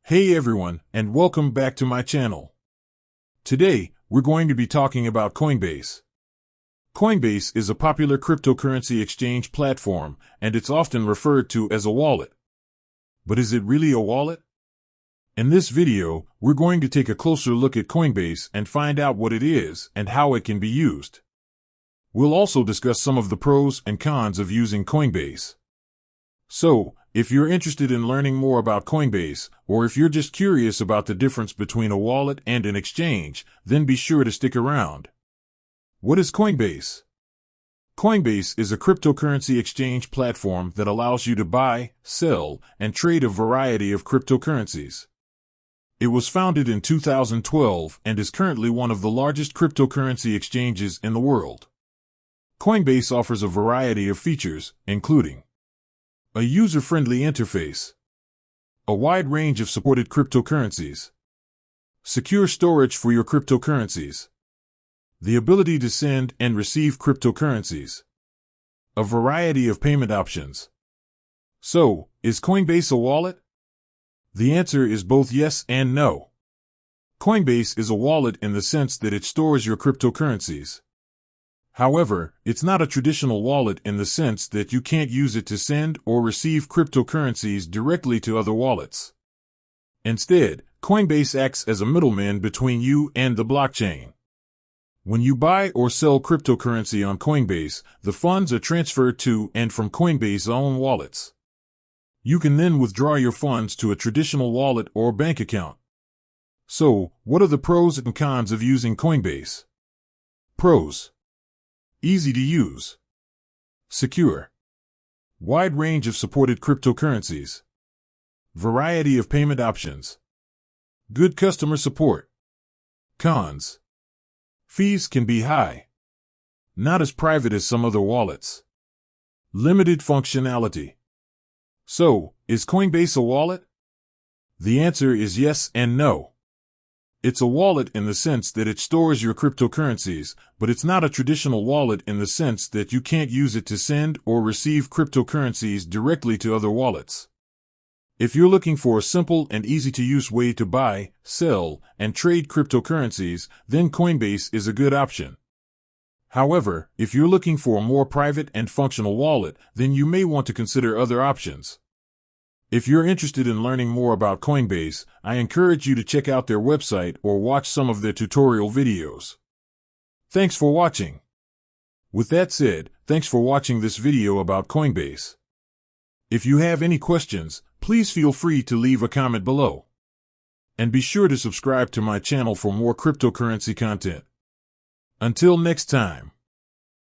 Hey everyone, and welcome back to my channel. Today, we're going to be talking about Coinbase. Coinbase is a popular cryptocurrency exchange platform, and it's often referred to as a wallet. But is it really a wallet? In this video, we're going to take a closer look at Coinbase and find out what it is and how it can be used. We'll also discuss some of the pros and cons of using Coinbase. So, if you're interested in learning more about Coinbase, or if you're just curious about the difference between a wallet and an exchange, then be sure to stick around. What is Coinbase? Coinbase is a cryptocurrency exchange platform that allows you to buy, sell, and trade a variety of cryptocurrencies. It was founded in 2012 and is currently one of the largest cryptocurrency exchanges in the world. Coinbase offers a variety of features, including a user-friendly interface, a wide range of supported cryptocurrencies, secure storage for your cryptocurrencies, the ability to send and receive cryptocurrencies, a variety of payment options. So, is Coinbase a wallet? The answer is both yes and no. Coinbase is a wallet in the sense that it stores your cryptocurrencies. However, it's not a traditional wallet in the sense that you can't use it to send or receive cryptocurrencies directly to other wallets. Instead, Coinbase acts as a middleman between you and the blockchain. When you buy or sell cryptocurrency on Coinbase, the funds are transferred to and from Coinbase's own wallets. You can then withdraw your funds to a traditional wallet or bank account. So, what are the pros and cons of using Coinbase? Pros: easy to use, secure, wide range of supported cryptocurrencies, variety of payment options, good customer support. Cons: fees can be high, not as private as some other wallets, limited functionality. So, is Coinbase a wallet? The answer is yes and no. It's a wallet in the sense that it stores your cryptocurrencies, but it's not a traditional wallet in the sense that you can't use it to send or receive cryptocurrencies directly to other wallets. If you're looking for a simple and easy-to-use way to buy, sell, and trade cryptocurrencies, then Coinbase is a good option. However, if you're looking for a more private and functional wallet, then you may want to consider other options. If you're interested in learning more about Coinbase, I encourage you to check out their website or watch some of their tutorial videos. Thanks for watching. With that said, thanks for watching this video about Coinbase. If you have any questions, please feel free to leave a comment below. And be sure to subscribe to my channel for more cryptocurrency content. Until next time.